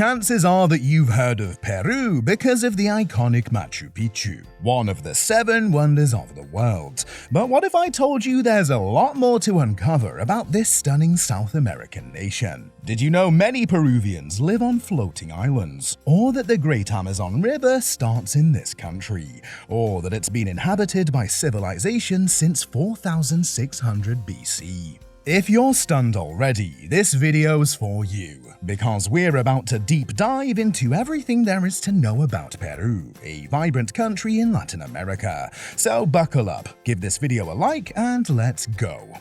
Chances are that you've heard of Peru because of the iconic Machu Picchu, one of the 7 wonders of the world. But what if I told you there's a lot more to uncover about this stunning South American nation? Did you know many Peruvians live on floating islands? Or that the Great Amazon River starts in this country? Or that it's been inhabited by civilization since 4600 BC? If you're stunned already, this video's for you, because we're about to deep dive into everything there is to know about Peru, a vibrant country in Latin America. So buckle up, give this video a like, and let's go.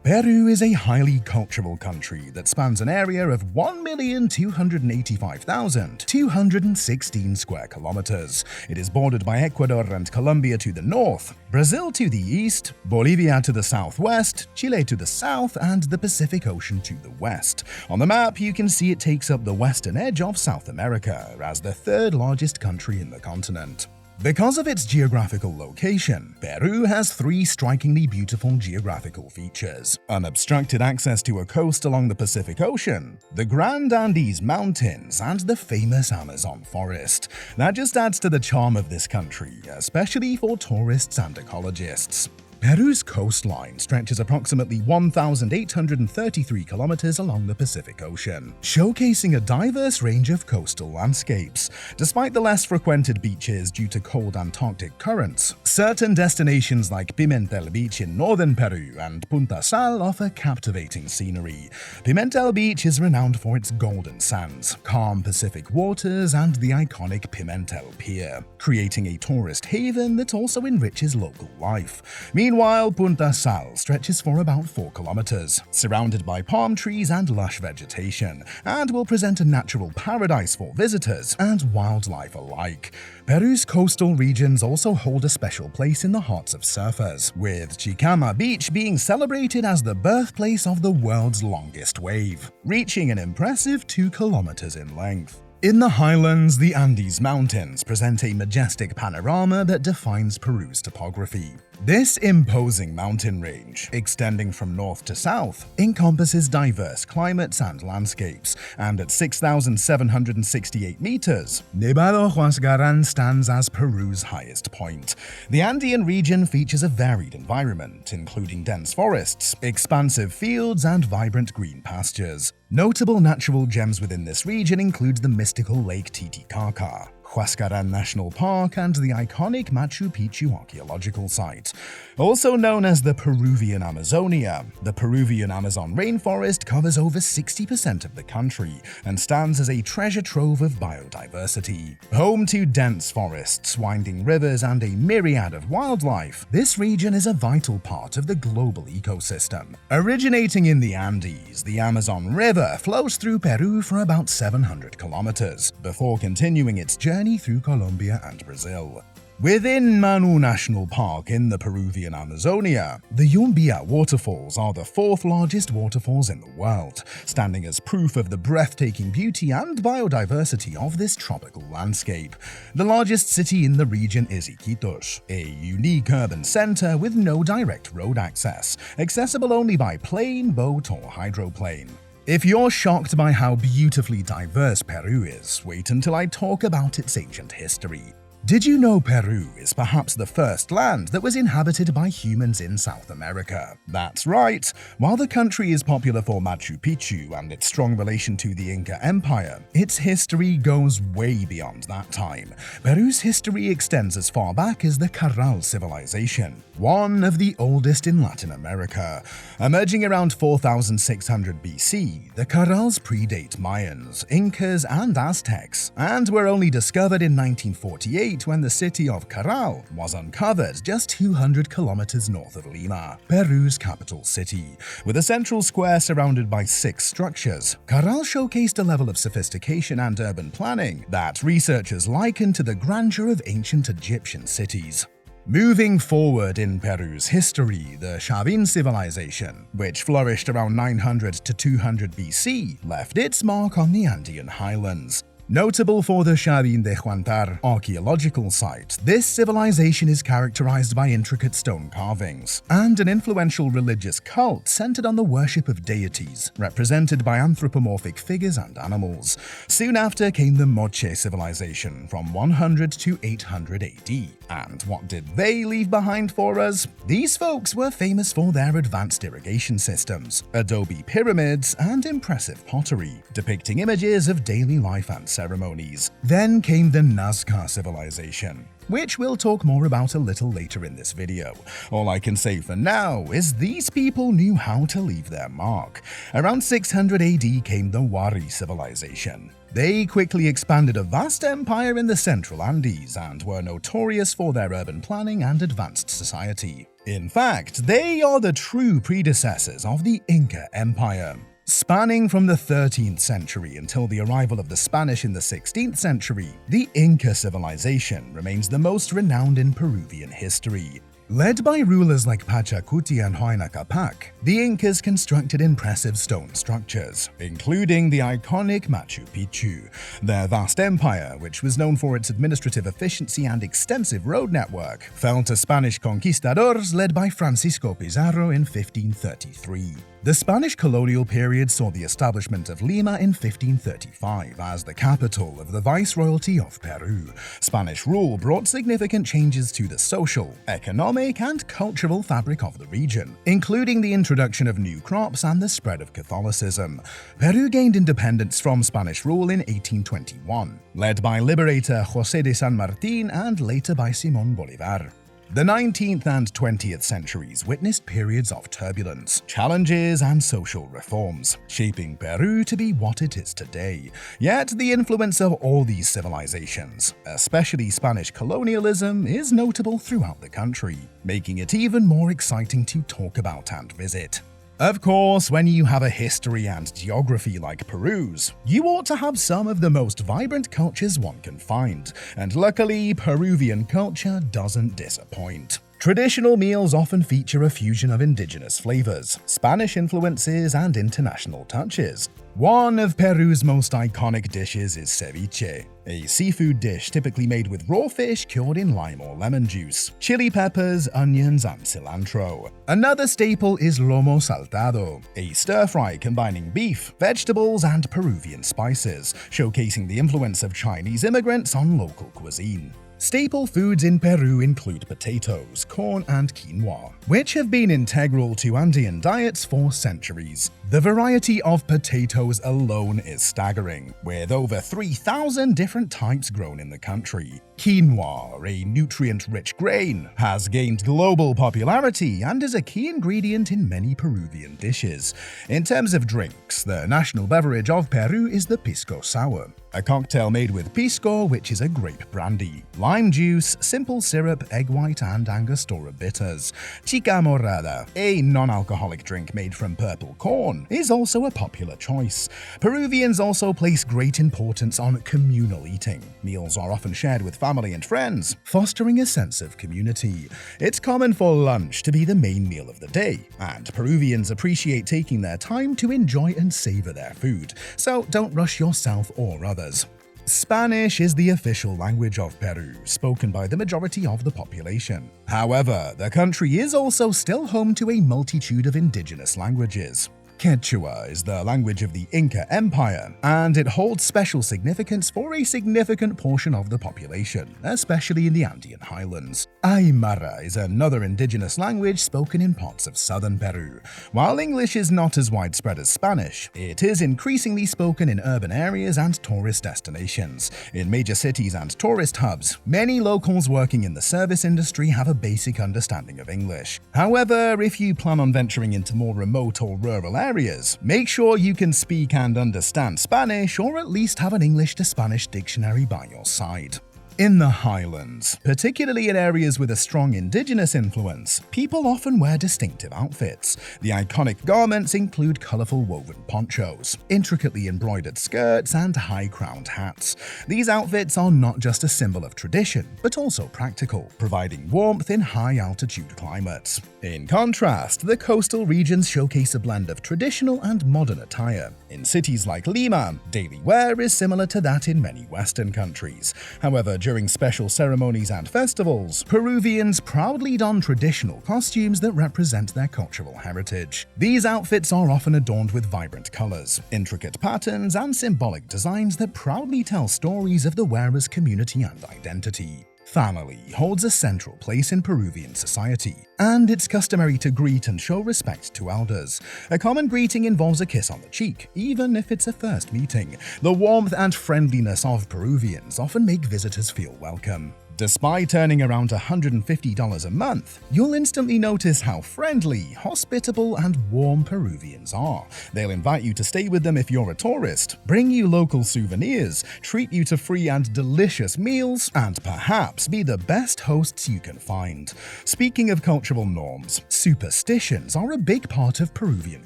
Peru is a highly cultural country that spans an area of 1,285,216 square kilometers. It is bordered by Ecuador and Colombia to the north, Brazil to the east, Bolivia to the southwest, Chile to the south, and the Pacific Ocean to the west. On the map, you can see it takes up the western edge of South America as the 3rd largest country in the continent. Because of its geographical location, Peru has 3 strikingly beautiful geographical features: unobstructed access to a coast along the Pacific Ocean, the Grand Andes Mountains, and the famous Amazon forest. That just adds to the charm of this country, especially for tourists and ecologists. Peru's coastline stretches approximately 1,833 kilometers along the Pacific Ocean, showcasing a diverse range of coastal landscapes. Despite the less frequented beaches due to cold Antarctic currents, certain destinations like Pimentel Beach in northern Peru and Punta Sal offer captivating scenery. Pimentel Beach is renowned for its golden sands, calm Pacific waters, and the iconic Pimentel Pier, creating a tourist haven that also enriches local life. Meanwhile, Punta Sal stretches for about 4 kilometers, surrounded by palm trees and lush vegetation, and will present a natural paradise for visitors and wildlife alike. Peru's coastal regions also hold a special place in the hearts of surfers, with Chicama Beach being celebrated as the birthplace of the world's longest wave, reaching an impressive 2 kilometers in length. In the highlands, the Andes Mountains present a majestic panorama that defines Peru's topography. This imposing mountain range, extending from north to south, encompasses diverse climates and landscapes, and at 6,768 meters, Nevado Huascarán stands as Peru's highest point. The Andean region features a varied environment, including dense forests, expansive fields, and vibrant green pastures. Notable natural gems within this region include the mystical Lake Titicaca, Huascarán National Park, and the iconic Machu Picchu archaeological site. Also known as the Peruvian Amazonia, the Peruvian Amazon rainforest covers over 60% of the country and stands as a treasure trove of biodiversity. Home to dense forests, winding rivers, and a myriad of wildlife, this region is a vital part of the global ecosystem. Originating in the Andes, the Amazon River flows through Peru for about 700 kilometers, before continuing its journey through Colombia and Brazil. Within Manu National Park in the Peruvian Amazonia, the Yumbia waterfalls are the 4th largest waterfalls in the world, standing as proof of the breathtaking beauty and biodiversity of this tropical landscape. The largest city in the region is Iquitos, a unique urban center with no direct road access, accessible only by plane, boat, or hydroplane. If you're shocked by how beautifully diverse Peru is, wait until I talk about its ancient history. Did you know Peru is perhaps the first land that was inhabited by humans in South America? That's right. While the country is popular for Machu Picchu and its strong relation to the Inca Empire, its history goes way beyond that time. Peru's history extends as far back as the Carral civilization, one of the oldest in Latin America. Emerging around 4600 BC, the Carrals predate Mayans, Incas, and Aztecs, and were only discovered in 1948 when the city of Carral was uncovered just 200 kilometers north of Lima, Peru's capital city. With a central square surrounded by 6 structures, Carral showcased a level of sophistication and urban planning that researchers liken to the grandeur of ancient Egyptian cities. Moving forward in Peru's history, the Chavin civilization, which flourished around 900 to 200 BC, left its mark on the Andean highlands. Notable for the Jardín de Huántar archaeological site, this civilization is characterized by intricate stone carvings and an influential religious cult centered on the worship of deities, represented by anthropomorphic figures and animals. Soon after came the Moche civilization from 100 to 800 AD. And what did they leave behind for us? These folks were famous for their advanced irrigation systems, adobe pyramids, and impressive pottery, depicting images of daily life and ceremonies. Then came the Nazca civilization, which we'll talk more about a little later in this video. All I can say for now is these people knew how to leave their mark. Around 600 AD came the Wari civilization. They quickly expanded a vast empire in the central Andes and were notorious for their urban planning and advanced society. In fact, they are the true predecessors of the Inca Empire. Spanning from the 13th century until the arrival of the Spanish in the 16th century, the Inca civilization remains the most renowned in Peruvian history. Led by rulers like Pachacuti and Huayna Capac, the Incas constructed impressive stone structures, including the iconic Machu Picchu. Their vast empire, which was known for its administrative efficiency and extensive road network, fell to Spanish conquistadors led by Francisco Pizarro in 1533. The Spanish colonial period saw the establishment of Lima in 1535 as the capital of the Viceroyalty of Peru. Spanish rule brought significant changes to the social, economic, and cultural fabric of the region, including the introduction of new crops and the spread of Catholicism. Peru gained independence from Spanish rule in 1821, led by liberator José de San Martín and later by Simón Bolívar. The 19th and 20th centuries witnessed periods of turbulence, challenges, and social reforms, shaping Peru to be what it is today. Yet the influence of all these civilizations, especially Spanish colonialism, is notable throughout the country, making it even more exciting to talk about and visit. Of course, when you have a history and geography like Peru's, you ought to have some of the most vibrant cultures one can find, and luckily, Peruvian culture doesn't disappoint. Traditional meals often feature a fusion of indigenous flavors, Spanish influences, and international touches. One of Peru's most iconic dishes is ceviche, a seafood dish typically made with raw fish cured in lime or lemon juice, chili peppers, onions, and cilantro. Another staple is lomo saltado, a stir-fry combining beef, vegetables, and Peruvian spices, showcasing the influence of Chinese immigrants on local cuisine. Staple foods in Peru include potatoes, corn, and quinoa, which have been integral to Andean diets for centuries. The variety of potatoes alone is staggering, with over 3,000 different types grown in the country. Quinoa, a nutrient-rich grain, has gained global popularity and is a key ingredient in many Peruvian dishes. In terms of drinks, the national beverage of Peru is the pisco sour, a cocktail made with pisco, which is a grape brandy, lime juice, simple syrup, egg white, and Angostura bitters. Chica morada, a non-alcoholic drink made from purple corn, is also a popular choice. Peruvians also place great importance on communal eating. Meals are often shared with family and friends, fostering a sense of community. It's common for lunch to be the main meal of the day, and Peruvians appreciate taking their time to enjoy and savor their food, so don't rush yourself or others. Spanish is the official language of Peru, spoken by the majority of the population. However, the country is also still home to a multitude of indigenous languages. Quechua is the language of the Inca Empire, and it holds special significance for a significant portion of the population, especially in the Andean highlands. Aymara is another indigenous language spoken in parts of southern Peru. While English is not as widespread as Spanish, it is increasingly spoken in urban areas and tourist destinations. In major cities and tourist hubs, many locals working in the service industry have a basic understanding of English. However, if you plan on venturing into more remote or rural areas, make sure you can speak and understand Spanish, or at least have an English to Spanish dictionary by your side. In the highlands, particularly in areas with a strong indigenous influence, people often wear distinctive outfits. The iconic garments include colorful woven ponchos, intricately embroidered skirts, and high-crowned hats. These outfits are not just a symbol of tradition, but also practical, providing warmth in high-altitude climates. In contrast, the coastal regions showcase a blend of traditional and modern attire. In cities like Lima, daily wear is similar to that in many Western countries. However, during special ceremonies and festivals, Peruvians proudly don traditional costumes that represent their cultural heritage. These outfits are often adorned with vibrant colors, intricate patterns, and symbolic designs that proudly tell stories of the wearer's community and identity. Family holds a central place in Peruvian society, and it's customary to greet and show respect to elders. A common greeting involves a kiss on the cheek, even if it's a first meeting. The warmth and friendliness of Peruvians often make visitors feel welcome. Despite earning around $150 a month, you'll instantly notice how friendly, hospitable, and warm Peruvians are. They'll invite you to stay with them if you're a tourist, bring you local souvenirs, treat you to free and delicious meals, and perhaps be the best hosts you can find. Speaking of cultural norms, superstitions are a big part of Peruvian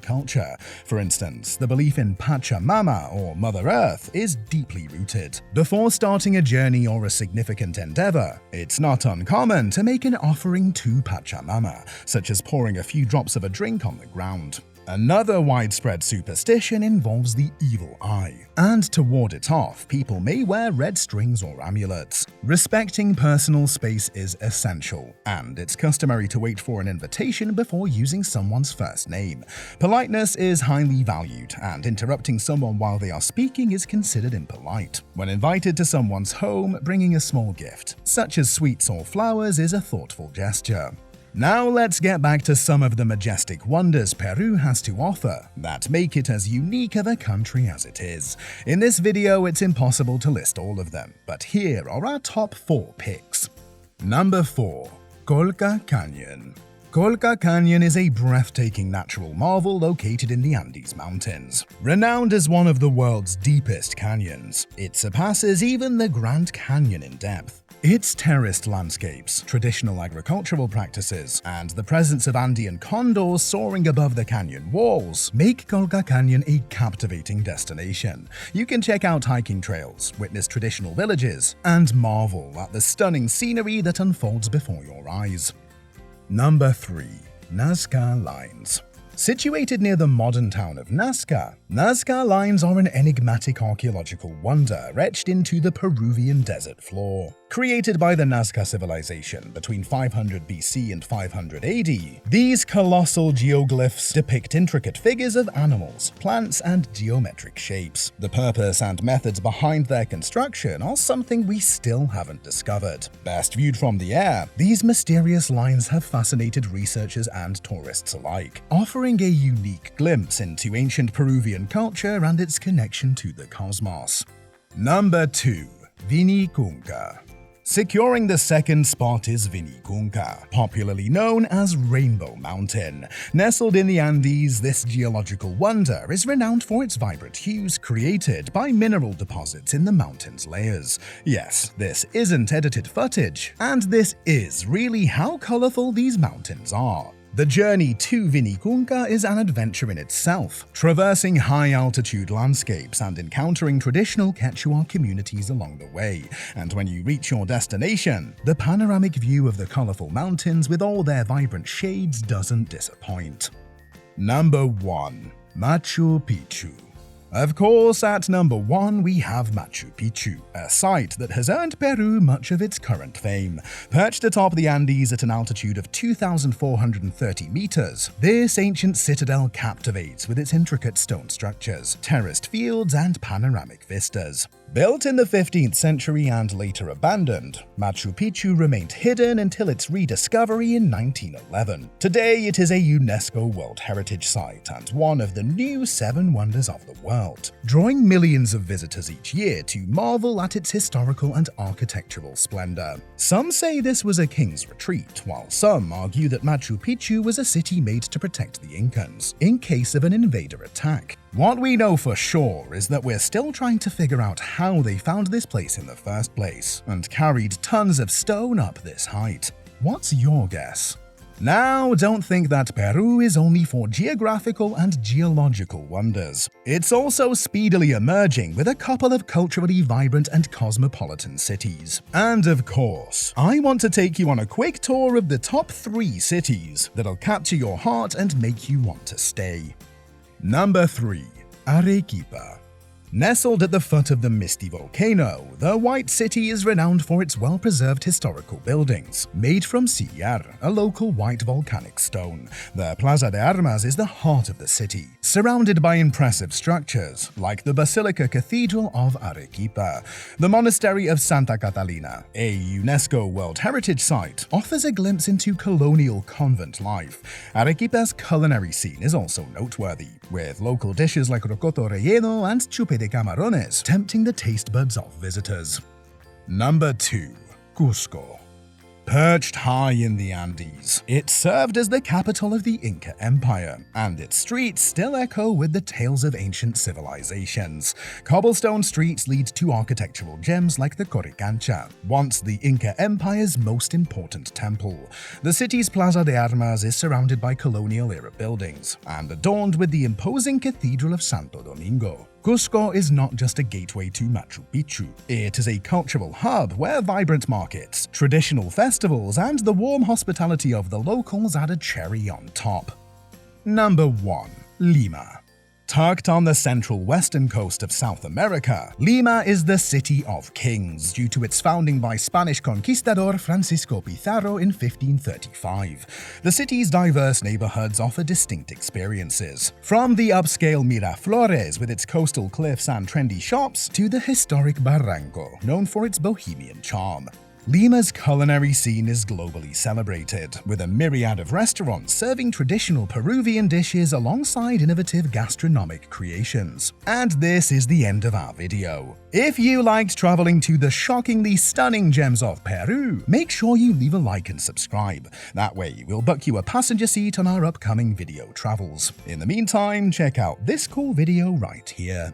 culture. For instance, the belief in Pachamama, or Mother Earth, is deeply rooted. Before starting a journey or a significant endeavor, it's not uncommon to make an offering to Pachamama, such as pouring a few drops of a drink on the ground. Another widespread superstition involves the evil eye, and to ward it off, people may wear red strings or amulets. Respecting personal space is essential, and it's customary to wait for an invitation before using someone's first name. Politeness is highly valued, and interrupting someone while they are speaking is considered impolite. When invited to someone's home, bringing a small gift, such as sweets or flowers, is a thoughtful gesture. Now let's get back to some of the majestic wonders Peru has to offer that make it as unique of a country as it is. In this video, it's impossible to list all of them, but here are our top 4 picks. Number 4. Colca Canyon. Colca Canyon is a breathtaking natural marvel located in the Andes Mountains. Renowned as one of the world's deepest canyons, it surpasses even the Grand Canyon in depth. Its terraced landscapes, traditional agricultural practices, and the presence of Andean condors soaring above the canyon walls make Colca Canyon a captivating destination. You can check out hiking trails, witness traditional villages, and marvel at the stunning scenery that unfolds before your eyes. Number 3. Nazca Lines. Situated near the modern town of Nazca, Nazca Lines are an enigmatic archaeological wonder etched into the Peruvian desert floor. Created by the Nazca civilization between 500 BC and 500 AD, these colossal geoglyphs depict intricate figures of animals, plants, and geometric shapes. The purpose and methods behind their construction are something we still haven't discovered. Best viewed from the air, these mysterious lines have fascinated researchers and tourists alike, offering a unique glimpse into ancient Peruvian culture and its connection to the cosmos. Number 2. Vinicunca. Securing the second spot is Vinicunca, popularly known as Rainbow Mountain. Nestled in the Andes, this geological wonder is renowned for its vibrant hues created by mineral deposits in the mountain's layers. Yes, this isn't edited footage, and this is really how colorful these mountains are. The journey to Vinicunca is an adventure in itself, traversing high-altitude landscapes and encountering traditional Quechua communities along the way. And when you reach your destination, the panoramic view of the colorful mountains with all their vibrant shades doesn't disappoint. Number 1. Machu Picchu. Of course, at number 1 we have Machu Picchu, a site that has earned Peru much of its current fame. Perched atop the Andes at an altitude of 2,430 meters, this ancient citadel captivates with its intricate stone structures, terraced fields, and panoramic vistas. Built in the 15th century and later abandoned, Machu Picchu remained hidden until its rediscovery in 1911. Today, it is a UNESCO World Heritage Site and one of the new 7 wonders of the world, drawing millions of visitors each year to marvel at its historical and architectural splendor. Some say this was a king's retreat, while some argue that Machu Picchu was a city made to protect the Incans in case of an invader attack. What we know for sure is that we're still trying to figure out how they found this place in the first place and carried tons of stone up this height. What's your guess? Now, don't think that Peru is only for geographical and geological wonders. It's also speedily emerging with a couple of culturally vibrant and cosmopolitan cities. And of course, I want to take you on a quick tour of the top 3 cities that'll capture your heart and make you want to stay. Number 3. Arequipa. Nestled at the foot of the misty volcano, the White City is renowned for its well-preserved historical buildings. Made from sillar, a local white volcanic stone, the Plaza de Armas is the heart of the city, surrounded by impressive structures like the Basilica Cathedral of Arequipa. The Monastery of Santa Catalina, a UNESCO World Heritage Site, offers a glimpse into colonial convent life. Arequipa's culinary scene is also noteworthy, with local dishes like rocoto relleno and chupe de camarones tempting the taste buds of visitors. Number 2. Cusco. Perched high in the Andes, it served as the capital of the Inca Empire, and its streets still echo with the tales of ancient civilizations. Cobblestone streets lead to architectural gems like the Coricancha, once the Inca Empire's most important temple. The city's Plaza de Armas is surrounded by colonial-era buildings, and adorned with the imposing Cathedral of Santo Domingo. Cusco is not just a gateway to Machu Picchu. It is a cultural hub where vibrant markets, traditional festivals, and the warm hospitality of the locals add a cherry on top. Number 1. Lima. Tucked on the central western coast of South America, Lima is the City of Kings due to its founding by Spanish conquistador Francisco Pizarro in 1535. The city's diverse neighborhoods offer distinct experiences, from the upscale Miraflores with its coastal cliffs and trendy shops to the historic Barranco, known for its bohemian charm. Lima's culinary scene is globally celebrated, with a myriad of restaurants serving traditional Peruvian dishes alongside innovative gastronomic creations. And this is the end of our video. If you liked traveling to the shockingly stunning gems of Peru, make sure you leave a like and subscribe. That way, we'll book you a passenger seat on our upcoming video travels. In the meantime, check out this cool video right here.